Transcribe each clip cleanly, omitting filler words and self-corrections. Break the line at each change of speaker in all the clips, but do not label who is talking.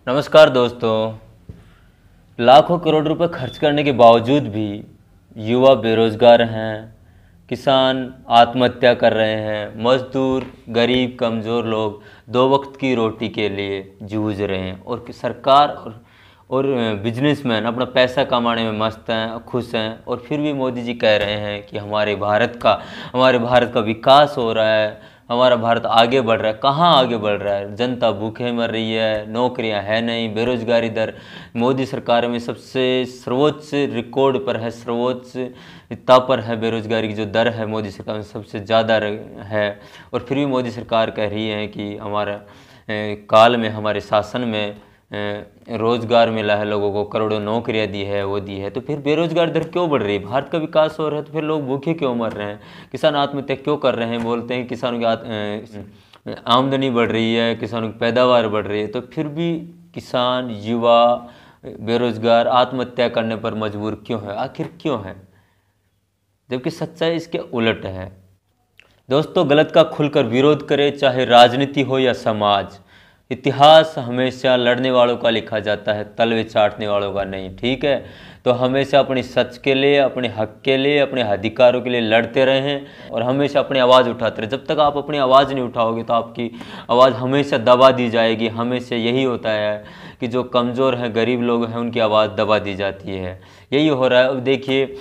नमस्कार दोस्तों। लाखों करोड़ रुपए खर्च करने के बावजूद भी युवा बेरोजगार हैं, किसान आत्महत्या कर रहे हैं, मजदूर गरीब कमज़ोर लोग दो वक्त की रोटी के लिए जूझ रहे हैं और सरकार और बिजनेसमैन अपना पैसा कमाने में मस्त हैं, खुश हैं। और फिर भी मोदी जी कह रहे हैं कि हमारे भारत का विकास हो रहा है, हमारा भारत आगे बढ़ रहा है। कहाँ आगे बढ़ रहा है? जनता भूखे मर रही है, नौकरियां है नहीं, बेरोजगारी दर मोदी सरकार में सबसे सर्वोच्च रिकॉर्ड पर है, सर्वोच्चता पर है। बेरोजगारी की जो दर है मोदी सरकार में सबसे ज़्यादा है। और फिर भी मोदी सरकार कह रही है कि हमारा काल में, हमारे शासन में रोजगार मिला है, लोगों को करोड़ों नौकरियां दी है, वो दी है। तो फिर बेरोजगार दर क्यों बढ़ रही है? भारत का विकास हो रहा है तो फिर लोग भूखे क्यों मर रहे हैं? किसान आत्महत्या क्यों कर रहे हैं? बोलते हैं किसानों की आमदनी बढ़ रही है, किसानों की पैदावार बढ़ रही है, तो फिर भी किसान युवा बेरोजगार आत्महत्या करने पर मजबूर क्यों है? आखिर क्यों है? जबकि सच्चाई इसके उलट है। दोस्तों, गलत का खुलकर विरोध करे, चाहे राजनीति हो या समाज। इतिहास हमेशा लड़ने वालों का लिखा जाता है, तलवे चाटने वालों का नहीं। ठीक है, तो हमेशा अपनी सच के लिए, अपने हक के लिए, अपने अधिकारों के लिए लड़ते रहें और हमेशा अपनी आवाज़ उठाते रहे। जब तक आप अपनी आवाज़ नहीं उठाओगे तो आपकी आवाज़ हमेशा दबा दी जाएगी। हमेशा यही होता है कि जो कमज़ोर हैं, गरीब लोग हैं, उनकी आवाज़ दबा दी जाती है। यही हो रहा है। अब देखिए,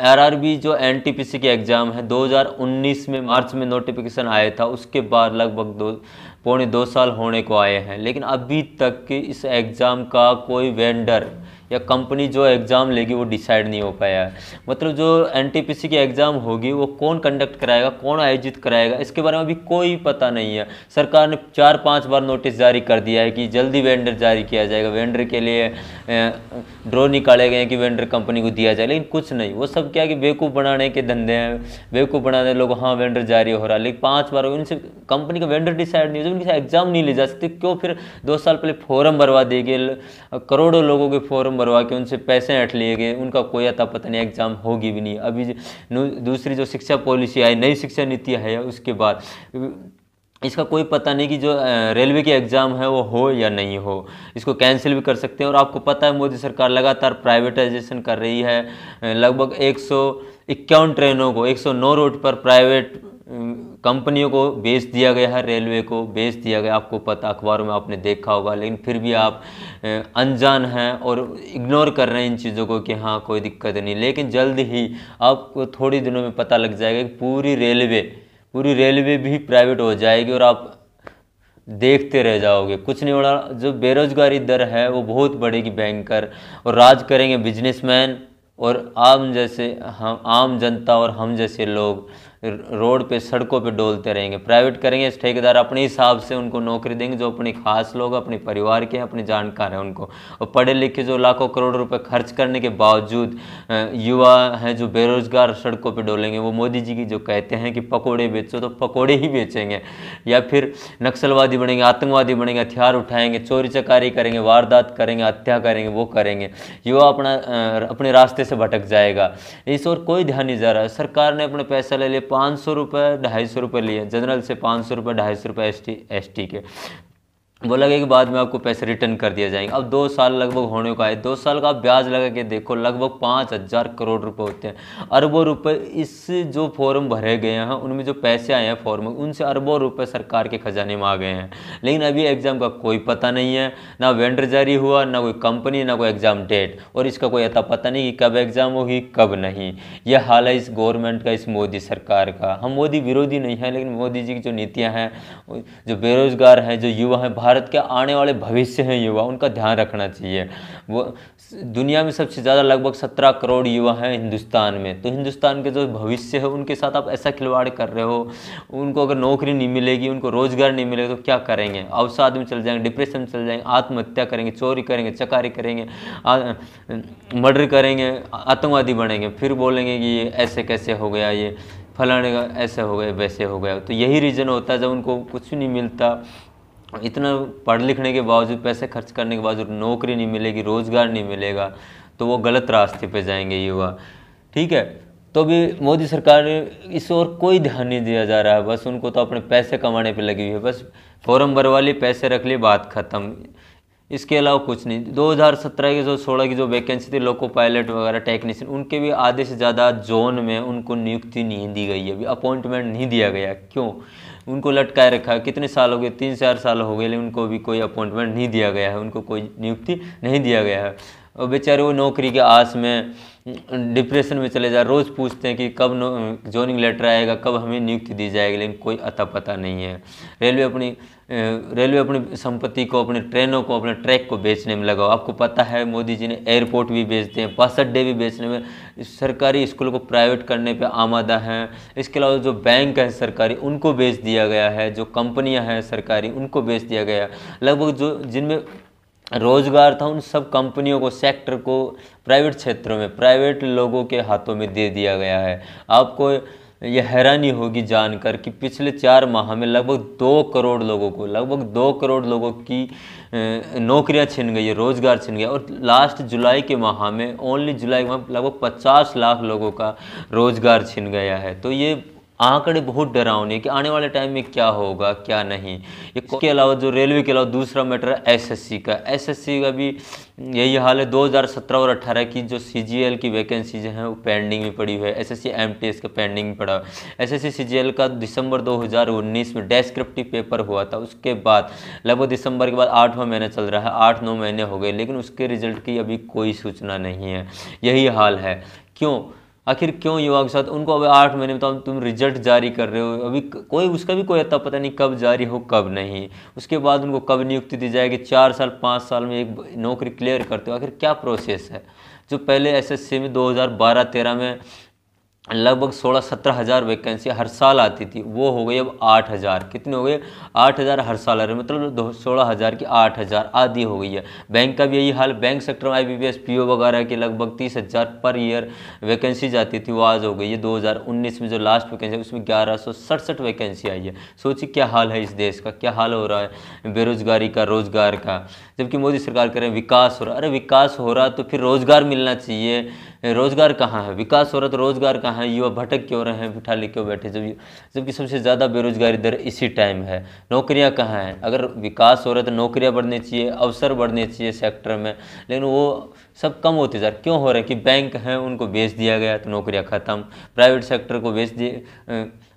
आरआरबी जो एनटीपीसी के एग्ज़ाम है 2019 में मार्च में नोटिफिकेशन आया था, उसके बाद लगभग पौने 2 साल होने को आए हैं, लेकिन अभी तक इस एग्ज़ाम का कोई वेंडर या कंपनी जो एग्ज़ाम लेगी वो डिसाइड नहीं हो पाया है। मतलब जो एनटीपीसी की एग्ज़ाम होगी वो कौन कंडक्ट कराएगा, कौन आयोजित कराएगा, इसके बारे में अभी कोई पता नहीं है। सरकार ने 4-5 बार नोटिस जारी कर दिया है कि जल्दी वेंडर जारी किया जाएगा, वेंडर के लिए ड्रॉ निकाले गए हैं कि वेंडर कंपनी को दिया जाए, लेकिन कुछ नहीं। वो सब क्या कि बेवकूफ़ बनाने के धंधे हैं, बेवकूफ़ बनाने लोग। हाँ, वेंडर जारी हो रहा है, लेकिन 5 बार उनसे कंपनी का वेंडर डिसाइड नहीं हो, उनके एग्ज़ाम नहीं ले जा सकते। क्यों? फिर 2 साल पहले फॉर्म भरवा दिए गए, करोड़ों लोगों के फॉर्म भरवा के उनसे पैसे हट लिए गए, उनका कोई अता पता नहीं, एग्ज़ाम होगी भी नहीं। अभी दूसरी जो शिक्षा पॉलिसी आई, नई शिक्षा नीति है, उसके बाद इसका कोई पता नहीं कि जो रेलवे के एग्ज़ाम है वो हो या नहीं हो। इसको कैंसिल भी कर सकते हैं। और आपको पता है मोदी सरकार लगातार प्राइवेटाइजेशन कर रही है। लगभग 151 ट्रेनों को 109 रूट पर प्राइवेट कंपनियों को बेच दिया गया है, रेलवे को बेच दिया गया। आपको पता, अखबारों में आपने देखा होगा, लेकिन फिर भी आप अनजान हैं और इग्नोर कर रहे हैं इन चीज़ों को कि हाँ कोई दिक्कत नहीं। लेकिन जल्द ही आपको थोड़ी दिनों में पता लग जाएगा कि पूरी रेलवे भी प्राइवेट हो जाएगी और आप देखते रह जाओगे, कुछ नहीं हो रहा। जो बेरोजगारी दर है वो बहुत बढ़ेगी, भयंकर। और राज करेंगे बिजनेसमैन और आम जनता और हम जैसे लोग रोड पे, सड़कों पे डोलते रहेंगे। प्राइवेट करेंगे ठेकेदार, अपने हिसाब से उनको नौकरी देंगे, जो अपने खास लोग, अपने परिवार के, अपने जानकार हैं उनको। और पढ़े लिखे जो लाखों करोड़ रुपए खर्च करने के बावजूद युवा हैं जो बेरोजगार सड़कों पे डोलेंगे। वो मोदी जी की जो कहते हैं कि पकोड़े बेचो, तो पकोड़े ही बेचेंगे, या फिर नक्सलवादी बनेंगे, आतंकवादी बनेंगे, हथियार उठाएंगे, चोरी चकारी करेंगे, वारदात करेंगे, हत्या करेंगे, वो करेंगे। युवा अपने रास्ते से भटक जाएगा। इस और कोई ध्यान नहीं जा रहा है। सरकार ने अपने पैसा ले लिए, 500 रुपये 250 रुपये लिए, जनरल से 500 रुपये 250 रुपये एसटी के। बोला गया कि बाद में आपको पैसे रिटर्न कर दिया जाएंगे। अब 2 साल लगभग होने को आए, 2 साल का आप ब्याज लगा के देखो, लगभग 5000 करोड़ रुपए होते हैं, अरबों रुपए। इस जो फॉर्म भरे गए हैं उनमें जो पैसे आए हैं फॉर्म में, उनसे अरबों रुपए सरकार के खजाने में आ गए हैं। लेकिन अभी एग्जाम का कोई पता नहीं है, ना वेंडर जारी हुआ, ना कोई कंपनी, ना कोई एग्जाम डेट, और इसका कोई अता पता नहीं कि कब एग्जाम होगी कब नहीं। यह हाल है इस गवर्नमेंट का, इस मोदी सरकार का। हम मोदी विरोधी नहीं है, लेकिन मोदी जी की जो नीतियाँ हैं, जो बेरोजगार हैं, जो युवा हैं, भारत के आने वाले भविष्य हैं युवा, उनका ध्यान रखना चाहिए। वो दुनिया में सबसे ज़्यादा लगभग 17 करोड़ युवा हैं हिंदुस्तान में, तो हिंदुस्तान के जो भविष्य है उनके साथ आप ऐसा खिलवाड़ कर रहे हो। उनको अगर नौकरी नहीं मिलेगी, उनको रोजगार नहीं मिलेगा तो क्या करेंगे? अवसाद में चल जाएंगे, डिप्रेशन में चल जाएंगे, आत्महत्या करेंगे, चोरी करेंगे, चकारी करेंगे, मर्डर करेंगे, आतंकवादी बनेंगे, फिर बोलेंगे कि ये ऐसे कैसे हो गया, ये फलाने का ऐसे हो गया, वैसे हो गया। तो यही रीज़न होता है जब उनको कुछ नहीं मिलता, इतना पढ़ लिखने के बावजूद, पैसे खर्च करने के बावजूद नौकरी नहीं मिलेगी, रोज़गार नहीं मिलेगा, तो वो गलत रास्ते पे जाएंगे युवा। ठीक है, तो भी मोदी सरकार इस ओर कोई ध्यान नहीं दिया जा रहा है। बस उनको तो अपने पैसे कमाने पे लगी हुई है, बस फॉर्म भरवा लिए, पैसे रख लिए, बात ख़त्म। इसके अलावा कुछ नहीं। 2017 की जो 16 की जो वैकेंसी थी लोको पायलट वगैरह टेक्नीशियन, उनके भी आधे से ज़्यादा जोन में उनको नियुक्ति नहीं दी गई है, अभी अपॉइंटमेंट नहीं दिया गया। क्यों? उनको लटकाए रखा है। कितने साल हो गए? 3-4 साल हो गए, लेकिन उनको भी कोई अपॉइंटमेंट नहीं दिया गया है, उनको कोई नियुक्ति नहीं दिया गया है। और बेचारे वो नौकरी के आस में डिप्रेशन में चले जा, रोज़ पूछते हैं कि कब जॉइनिंग लेटर आएगा, कब हमें नियुक्ति दी जाएगी, लेकिन कोई अता पता नहीं है। रेलवे अपनी संपत्ति को, अपने ट्रेनों को, अपने ट्रैक को बेचने में लगा। आपको पता है मोदी जी ने एयरपोर्ट भी बेचते हैं, बस अड्डे भी बेचने में, सरकारी स्कूलों को प्राइवेट करने पे आमादा हैं। इसके अलावा जो बैंक है सरकारी, उनको बेच दिया गया है, जो कंपनियां हैं सरकारी, उनको बेच दिया गया। लगभग जो जिनमें रोजगार था उन सब कंपनियों को, सेक्टर को प्राइवेट क्षेत्रों में, प्राइवेट लोगों के हाथों में दे दिया गया है। आपको यह हैरानी होगी जानकर कि पिछले 4 माह में लगभग 2 करोड़ लोगों की नौकरियां छिन गई है, रोजगार छिन गया। और लास्ट जुलाई के माह में, ओनली जुलाई में लगभग 50 लाख लोगों का रोजगार छिन गया है। तो ये आंकड़े बहुत डरावने कि आने वाले टाइम में क्या होगा क्या नहीं। इसके अलावा जो रेलवे के अलावा दूसरा मैटर है एसएससी का भी यही हाल है। 2017 और 18 की जो सीजीएल की वैकेंसीज हैं वो पेंडिंग में पड़ी हुई है। एसएससी एमटीएस का पेंडिंग में पड़ा। एसएससी सीजीएल का दिसंबर 2019 में डेस्क्रिप्टिव पेपर हुआ था, उसके बाद लगभग दिसंबर के बाद 8वां महीना चल रहा है, 8-9 महीने हो गए, लेकिन उसके रिजल्ट की अभी कोई सूचना नहीं है। यही हाल है। क्यों? आखिर क्यों युवा के साथ? उनको अभी 8 महीने में तो तुम रिजल्ट जारी कर रहे हो, अभी कोई उसका भी कोई अता पता नहीं कब जारी हो कब नहीं। उसके बाद उनको कब नियुक्ति दी जाएगी? 4 साल 5 साल में एक नौकरी क्लियर करते हो, आखिर क्या प्रोसेस है? जो पहले एसएससी में 2012-13 में लगभग 16-17 हज़ार वैकेंसी हर साल आती थी, वो हो गई अब 8,000। कितने हो गए? 8,000 हर साल आ रहे, मतलब 16,000 की 8,000 आधी हो गई है। बैंक का भी यही हाल। बैंक सेक्टर में आईबीपीएस पीओ वगैरह की लगभग 30,000 पर ईयर वैकेंसी जाती थी, वो आज हो गई है 2019 में जो लास्ट वैकेंसी है उसमें 1167 वैकेंसी आई है। सोचिए क्या हाल है इस देश का, क्या हाल हो रहा है बेरोजगारी का, रोजगार का। जबकि मोदी सरकार कह रहे हैं विकास हो रहा। अरे विकास हो रहा तो फिर रोजगार मिलना चाहिए, रोजगार कहाँ है? विकास हो रहा तो रोजगार कहाँ है? युवा भटक क्यों रहे हैं, बिठा ले क्यों बैठे? जबकि सबसे ज़्यादा बेरोजगारी दर इसी टाइम है। नौकरियां कहाँ हैं? अगर विकास हो रहा है तो नौकरियां बढ़नी चाहिए, अवसर बढ़ने चाहिए सेक्टर में, लेकिन वो सब कम होते जा रहे। क्यों हो रहा है? कि बैंक हैं उनको बेच दिया गया तो नौकरियाँ ख़त्म, प्राइवेट सेक्टर को बेच दिए,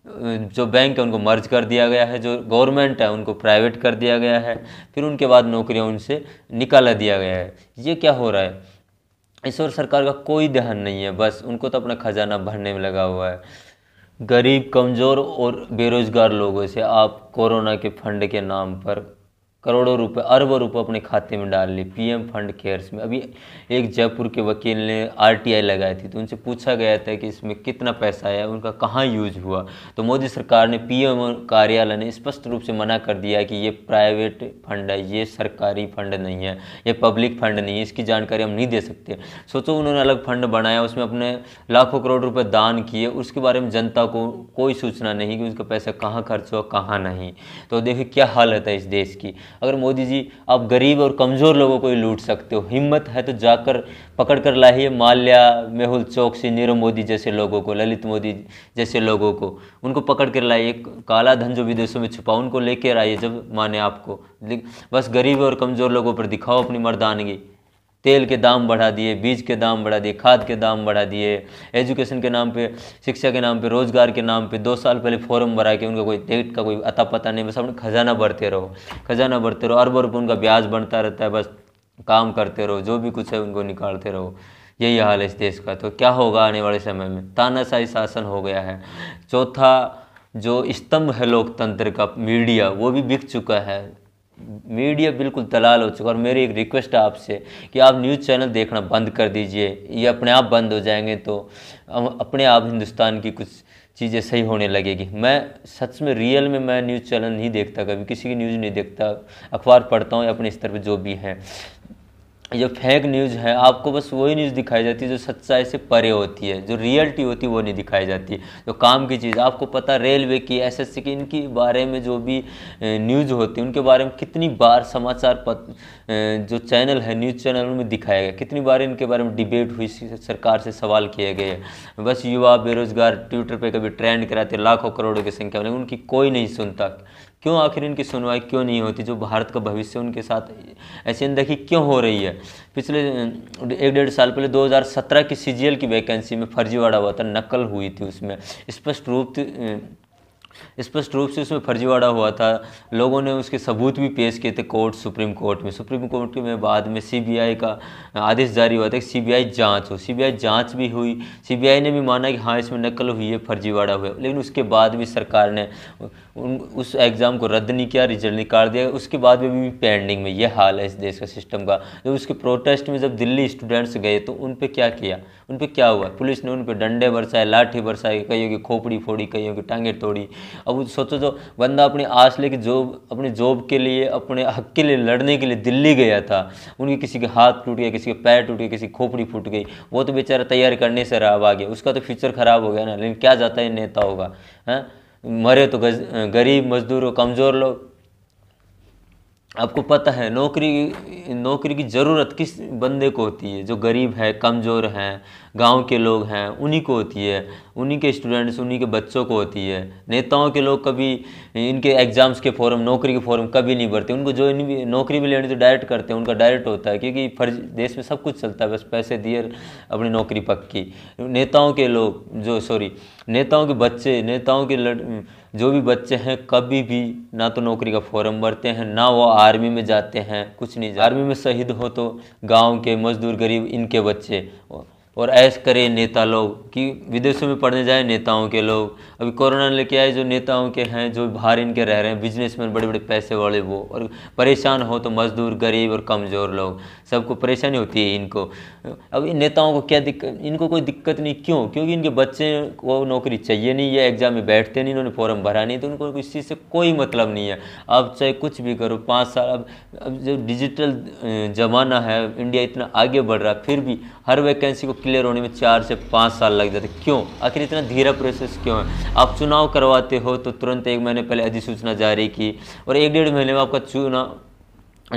जो बैंक है उनको मर्ज कर दिया गया है, जो गवर्नमेंट है उनको प्राइवेट कर दिया गया है, फिर उनके बाद नौकरियां उनसे निकाला दिया गया है। ये क्या हो रहा है? इस ओर सरकार का कोई ध्यान नहीं है, बस उनको तो अपना खजाना भरने में लगा हुआ है। गरीब, कमज़ोर और बेरोजगार लोगों से आप कोरोना के फंड के नाम पर करोड़ों रुपए, अरबों रुपए अपने खाते में डाल लिए पीएम फंड केयर्स में। अभी एक जयपुर के वकील ने आरटीआई लगाई थी, तो उनसे पूछा गया था कि इसमें कितना पैसा आया, उनका कहाँ यूज हुआ। तो मोदी सरकार ने, पीएम कार्यालय ने स्पष्ट रूप से मना कर दिया कि ये प्राइवेट फंड है, ये सरकारी फंड नहीं है, ये पब्लिक फंड नहीं है, इसकी जानकारी हम नहीं दे सकते। सोचो, उन्होंने अलग फंड बनाया, उसमें अपने लाखों करोड़ रुपए दान किए, उसके बारे में जनता को कोई सूचना नहीं कि उसका पैसा कहाँ खर्च हुआ कहाँ नहीं। तो देखिए क्या हालत है इस देश की। अगर मोदी जी आप गरीब और कमज़ोर लोगों को ही लूट सकते हो, हिम्मत है तो जाकर पकड़ कर लाइए माल्या, मेहुल चौकसी, नीरव मोदी जैसे लोगों को, ललित मोदी जैसे लोगों को, उनको पकड़ कर लाइए। काला धन जो विदेशों में छुपा उनको लेकर आइए जब माने आपको। बस गरीब और कमज़ोर लोगों पर दिखाओ अपनी मर्दानगी। तेल के दाम बढ़ा दिए, बीज के दाम बढ़ा दिए, खाद के दाम बढ़ा दिए, एजुकेशन के नाम पे, शिक्षा के नाम पे, रोजगार के नाम पे 2 साल पहले फॉर्म भरा के उनका कोई डेट का कोई अता पता नहीं। बस अपने खजाना भरते रहो, खजाना भरते रहो, अरबों रुपये उनका ब्याज बनता रहता है, बस काम करते रहो, जो भी कुछ है उनको निकालते रहो। यही हाल है इस देश का। तो क्या होगा आने वाले समय में? तानाशाही शासन हो गया है। चौथा जो स्तंभ है लोकतंत्र का, मीडिया, वो भी बिक चुका है। मीडिया बिल्कुल दलाल हो चुका। और मेरी एक रिक्वेस्ट है आपसे कि आप न्यूज़ चैनल देखना बंद कर दीजिए, ये अपने आप बंद हो जाएंगे तो अपने आप हिंदुस्तान की कुछ चीज़ें सही होने लगेगी। मैं सच में रियल में मैं न्यूज़ चैनल नहीं देखता, कभी किसी की न्यूज़ नहीं देखता, अखबार पढ़ता हूँ अपने स्तर पर जो भी है। जो फेक न्यूज़ है, आपको बस वही न्यूज़ दिखाई जाती है जो सच्चाई से परे होती है, जो रियलिटी होती है वो नहीं दिखाई जाती। जो काम की चीज़ आपको पता, रेलवे की, एसएससी की, इनके बारे में जो भी न्यूज़ होती है उनके बारे में कितनी बार समाचार जो चैनल है, न्यूज़ चैनल में दिखाया गया, कितनी बार इनके बारे में डिबेट हुई, सरकार से सवाल किए गए। बस युवा बेरोजगार ट्विटर पर कभी ट्रेंड कराते लाखों करोड़ों की संख्या में, उनकी कोई नहीं सुनता। क्यों आखिर इनकी सुनवाई क्यों नहीं होती? जो भारत का भविष्य उनके साथ ऐसी अनदेखी क्यों हो रही है? पिछले 1-1.5 साल पहले 2017 की CGL की वैकेंसी में फर्जीवाड़ा हुआ था, नकल हुई थी उसमें, स्पष्ट रूप से उसमें फर्जीवाड़ा हुआ था। लोगों ने उसके सबूत भी पेश किए थे सुप्रीम कोर्ट में बाद में CBI का आदेश जारी हुआ था कि CBI जांच हो। CBI जांच भी हुई, CBI ने भी माना कि हाँ इसमें नकल हुई है, फर्जीवाड़ा हुआ है, लेकिन उसके बाद भी सरकार ने उस एग्ज़ाम को रद्द नहीं किया, रिजल्ट निकाल दिया। उसके बाद भी पेंडिंग में, ये हाल है इस देश का सिस्टम का। जब उसके प्रोटेस्ट में जब दिल्ली स्टूडेंट्स गए तो उन पे क्या किया, उन पे क्या हुआ? पुलिस ने उन पे डंडे बरसाए, लाठी बरसाई, कईयों की खोपड़ी फोड़ी, कईयों की टांगें तोड़ी। अब सोचो, जो बंदा अपनी आस लेके अपने जॉब के लिए, अपने हक के लिए लड़ने के लिए दिल्ली गया था, उनके किसी के हाथ टूट गया, किसी के पैर टूट गए, किसी की खोपड़ी फूट गई, वो तो बेचारा तैयारी करने से रहा आ गया, उसका तो फ्यूचर खराब हो गया ना। लेकिन क्या जाता है नेता होगा, हैं? मरे तो गरीब मजदूर और कमज़ोर लोग। आपको पता है नौकरी की ज़रूरत किस बंदे को होती है? जो गरीब है, कमज़ोर हैं, गांव के लोग हैं, उन्हीं को होती है, उन्हीं के स्टूडेंट्स, उन्हीं के बच्चों को होती है। नेताओं के लोग कभी इनके एग्ज़ाम्स के फॉर्म, नौकरी के फॉर्म कभी नहीं भरते। उनको जो नौकरी भी लेनी तो डायरेक्ट करते हैं, उनका डायरेक्ट होता है, क्योंकि देश में सब कुछ चलता है, बस पैसे दिए अपनी नौकरी पक्की। नेताओं के बच्चे, जो भी बच्चे हैं, कभी भी ना तो नौकरी का फॉर्म भरते हैं, ना वो आर्मी में जाते हैं, कुछ नहीं। आर्मी में शहीद हो तो गांव के मजदूर, गरीब, इनके बच्चे। और ऐश करे नेता लोग कि विदेशों में पढ़ने जाए नेताओं के लोग। अभी कोरोना लेके आए जो नेताओं के हैं, जो बाहर इनके रह रहे हैं, बिजनेसमैन, बड़े बड़े पैसे वाले, वो। और परेशान हो तो मजदूर, गरीब और कमज़ोर लोग, सबको परेशानी होती है इनको। अब इन नेताओं को क्या दिक्कत? इनको कोई दिक्कत नहीं, क्यों? क्योंकि इनके बच्चे को नौकरी चाहिए नहीं, ये एग्ज़ाम में बैठते नहीं, इन्होंने फॉर्म भरा नहीं, तो उनको इस चीज़ से कोई मतलब नहीं है। आप चाहे कुछ भी करो, 5 साल, अब जो डिजिटल ज़माना है, इंडिया इतना आगे बढ़ रहा है, फिर भी हर वैकेंसी को क्लियर होने में 4 से 5 साल लग जाते। क्यों? आखिर इतना धीरा प्रोसेस क्यों है? आप चुनाव करवाते हो तो तुरंत 1 महीने पहले अधिसूचना जारी की, और 1-1.5 महीने में आपका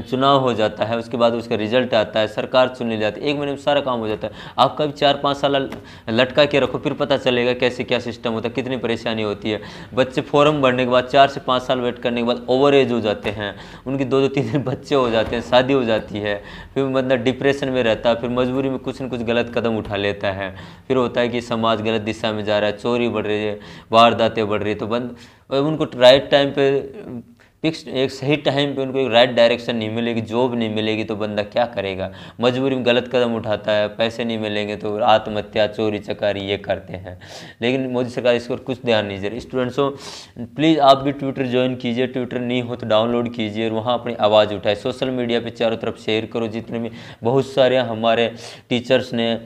चुनाव हो जाता है, उसके बाद उसका रिजल्ट आता है, सरकार चुन ली जाती है, 1 महीने में सारा काम हो जाता है। आपका भी 4-5 साल लटका के रखो, फिर पता चलेगा कैसे क्या सिस्टम होता है, कितनी परेशानी होती है। बच्चे फॉर्म भरने के बाद 4 से 5 साल वेट करने के बाद ओवर एज हो जाते हैं, उनके 2-2, 3 बच्चे हो जाते हैं, शादी हो जाती है, फिर मतलब डिप्रेशन में रहता है, फिर मजबूरी में कुछ न कुछ गलत कदम उठा लेता है। फिर होता है कि समाज गलत दिशा में जा रहा है, चोरी बढ़ रही है, वारदातें बढ़ रही है, तो उनको राइट टाइम पे, फिक्स एक सही टाइम पे उनको एक राइट डायरेक्शन नहीं मिलेगी, जॉब नहीं मिलेगी, तो बंदा क्या करेगा? मजबूरी में गलत कदम उठाता है, पैसे नहीं मिलेंगे तो आत्महत्या, चोरी चकारी ये करते हैं। लेकिन मोदी सरकार इस पर कुछ ध्यान नहीं दे रही। स्टूडेंट्सों, प्लीज़ आप भी ट्विटर ज्वाइन कीजिए, ट्विटर नहीं हो तो डाउनलोड कीजिए, वहाँ अपनी आवाज़ उठाए, सोशल मीडिया पर चारों तरफ शेयर करो। जितने भी बहुत सारे हमारे टीचर्स ने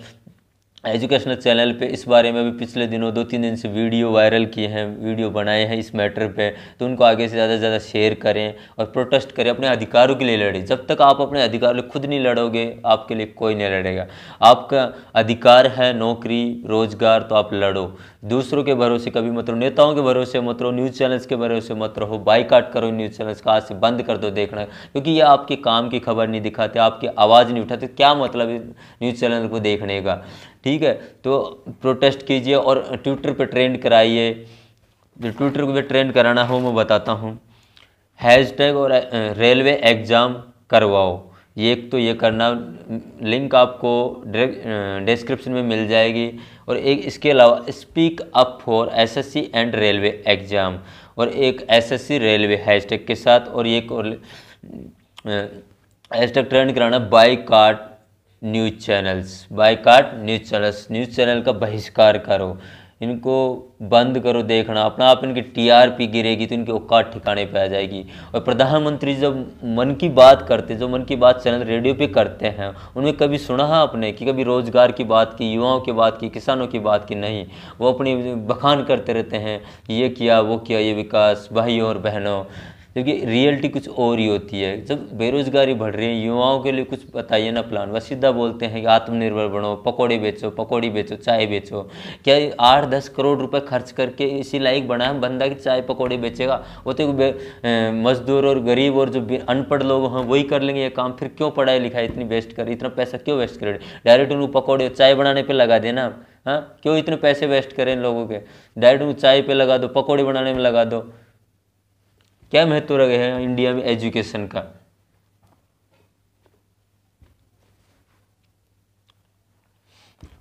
एजुकेशनल चैनल पे इस बारे में भी पिछले दिनों 2-3 दिन से वीडियो वायरल किए हैं, वीडियो बनाए हैं इस मैटर पे, तो उनको आगे से ज़्यादा से ज़्यादा शेयर करें और प्रोटेस्ट करें, अपने अधिकारों के लिए लड़ें। जब तक आप अपने अधिकार लिए खुद नहीं लड़ोगे, आपके लिए कोई नहीं लड़ेगा। आपका अधिकार है नौकरी, रोजगार, तो आप लड़ो। दूसरों के भरोसे कभी मत रहो, नेताओं के भरोसे मत रहो, न्यूज़ चैनल्स के भरोसे मत रहो। बाइकाट करो न्यूज़ चैनल्स का, आज से बंद कर दो देखना, क्योंकि ये आपके काम की खबर नहीं दिखाते, आपकी आवाज़ नहीं उठाते। क्या मतलब है न्यूज़ चैनल को देखने का? ठीक है, तो प्रोटेस्ट कीजिए और ट्विटर पे ट्रेंड कराइए। जो ट्विटर पे ट्रेंड कराना हो मैं बताता हूँ, हैशटैग और रेलवे एग्ज़ाम करवाओ, ये करना। लिंक आपको डिस्क्रिप्शन में मिल जाएगी। और एक इसके अलावा speak up for SSC and railway exam, और एक एसएससी रेलवे हैशटैग के साथ, और एक और हैशटैग ट्रेंड कराना, boycott news channels, news channel का बहिष्कार करो, इनको बंद करो देखना। अपना आप इनकी टीआरपी गिरेगी तो इनकी औकात ठिकाने पे आ जाएगी। और प्रधानमंत्री जब मन की बात करते, जो मन की बात चैनल रेडियो पे करते हैं, उनमें कभी सुना है आपने कि कभी रोजगार की बात की, युवाओं की बात की, किसानों की बात की? नहीं, वो अपनी बखान करते रहते हैं, ये किया, वो किया, ये विकास। भाइयों और बहनों, क्योंकि रियलिटी कुछ और ही होती है। जब बेरोजगारी बढ़ रही है, युवाओं के लिए कुछ बताइए ना प्लान। बस सीधा बोलते हैं कि आत्मनिर्भर बनो, पकौड़े बेचो, चाय बेचो। क्या 8-10 करोड़ रुपए खर्च करके इसी लायक बना है बंदा कि चाय पकौड़े बेचेगा? वो तो मजदूर और गरीब और जो अनपढ़ लोग हैं वही कर लेंगे ये काम। फिर क्यों पढ़ाई लिखाई इतनी वेस्ट कर, इतना पैसा क्यों वेस्ट करें? डायरेक्ट उनको पकौड़े चाय बनाने पर लगा देना। हाँ, क्यों इतने पैसे वेस्ट करें इन लोगों के? डायरेक्ट उनको चाय पे लगा दो, पकौड़े बनाने में लगा दो। क्या महत्व रहे हैं इंडिया में एजुकेशन का।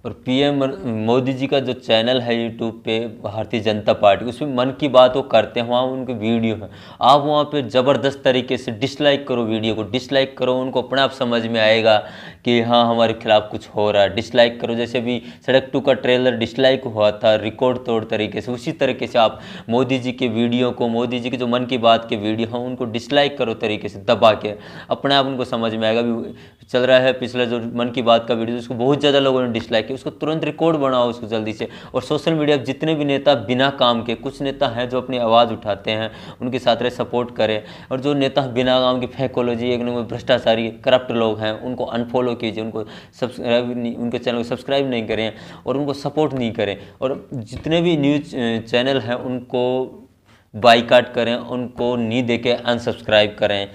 और पीएम मोदी जी का जो चैनल है यूट्यूब पे भारतीय जनता पार्टी, उसमें मन की बात वो करते हैं, वहाँ उनके वीडियो हैं, आप वहाँ पे ज़बरदस्त तरीके से डिसलाइक करो, वीडियो को डिसलाइक करो, उनको अपने आप समझ में आएगा कि हाँ हमारे खिलाफ कुछ हो रहा है। डिसलाइक करो, जैसे भी सड़क 2 का ट्रेलर डिसलाइक हुआ था रिकॉर्ड तोड़ तरीके से, उसी तरीके से आप मोदी जी के वीडियो को, मोदी जी के जो मन की बात के वीडियो हैं उनको डिसलाइक करो तरीके से दबा के, अपने आप उनको समझ में आएगा। भी चल रहा है पिछला जो मन की बात का वीडियो, उसको बहुत ज़्यादा लोगों ने डिसलाइक किया, उसको तुरंत रिकॉर्ड बनाओ उसको जल्दी से। और सोशल मीडिया पर जितने भी नेता बिना काम के, कुछ नेता हैं जो अपनी आवाज़ उठाते हैं, उनके साथ रहे, सपोर्ट करें। और जो नेता बिना काम के फैकोलॉजी, एक नंबर भ्रष्टाचारी करप्ट लोग हैं, उनको अनफॉलो कीजिए, उनको सब्सक्राइब नहीं, उनके चैनल को सब्सक्राइब नहीं करें और उनको सपोर्ट नहीं करें। और जितने भी न्यूज़ चैनल हैं उनको बाइकाट करें, उनको नहीं देके अनसब्सक्राइब करें।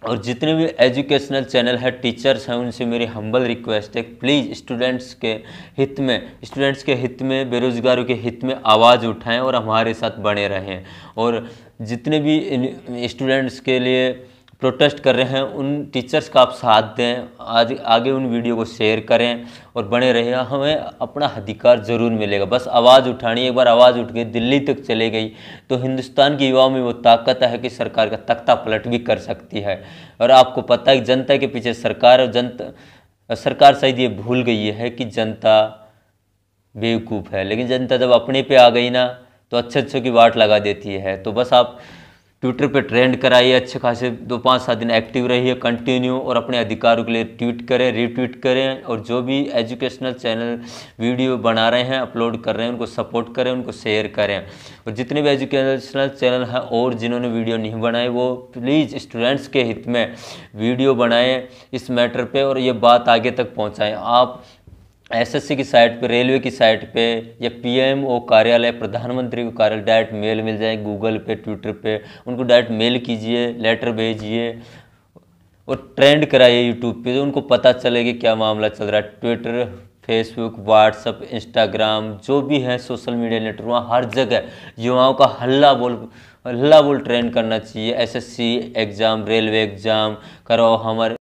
और जितने भी एजुकेशनल चैनल है, टीचर्स हैं, उनसे मेरी हम्बल रिक्वेस्ट है, प्लीज़ स्टूडेंट्स के हित में, बेरोजगारों के हित में आवाज़ उठाएं और हमारे साथ बने रहें। और जितने भी स्टूडेंट्स के लिए प्रोटेस्ट कर रहे हैं उन टीचर्स का आप साथ दें, आज आगे उन वीडियो को शेयर करें और बने रहिए। हमें अपना अधिकार ज़रूर मिलेगा, बस आवाज़ उठानी। एक बार आवाज़ उठ गई, दिल्ली तक चले गई, तो हिंदुस्तान के युवाओं में वो ताकत है कि सरकार का तख्ता पलट भी कर सकती है। और आपको पता है कि जनता के पीछे सरकार, और सरकार शायद ये भूल गई है कि जनता बेवकूफ़ है, लेकिन जनता जब अपने पे आ गई ना तो अच्छे की वाट लगा देती है। तो बस आप ट्विटर पे ट्रेंड कराइए, अच्छे खासे 2-5-7 दिन एक्टिव रहिए कंटिन्यू, और अपने अधिकारों के लिए ट्वीट करें, रीट्वीट करें। और जो भी एजुकेशनल चैनल वीडियो बना रहे हैं, अपलोड कर रहे हैं, उनको सपोर्ट करें, उनको शेयर करें। और जितने भी एजुकेशनल चैनल हैं और जिन्होंने वीडियो नहीं बनाए, वो प्लीज़ स्टूडेंट्स के हित में वीडियो बनाएं इस मैटर पे और ये बात आगे तक पहुँचाएँ। आप एसएससी की साइट पे, रेलवे की साइट पे, या पीएमओ कार्यालय, प्रधानमंत्री को कार्यालय, डायरेक्ट मेल मिल जाए, गूगल पे, ट्विटर पे, उनको डायरेक्ट मेल कीजिए, लेटर भेजिए और ट्रेंड कराइए यूट्यूब पे, तो उनको पता चले कि क्या मामला चल रहा है। ट्विटर, फेसबुक, व्हाट्सअप, इंस्टाग्राम, जो भी है सोशल मीडिया नेटवर्क, वहाँ हर जगह युवाओं का हल्ला बोल ट्रेंड करना चाहिए। एसएससी एग्ज़ाम, रेलवे एग्ज़ाम कराओ, हमारे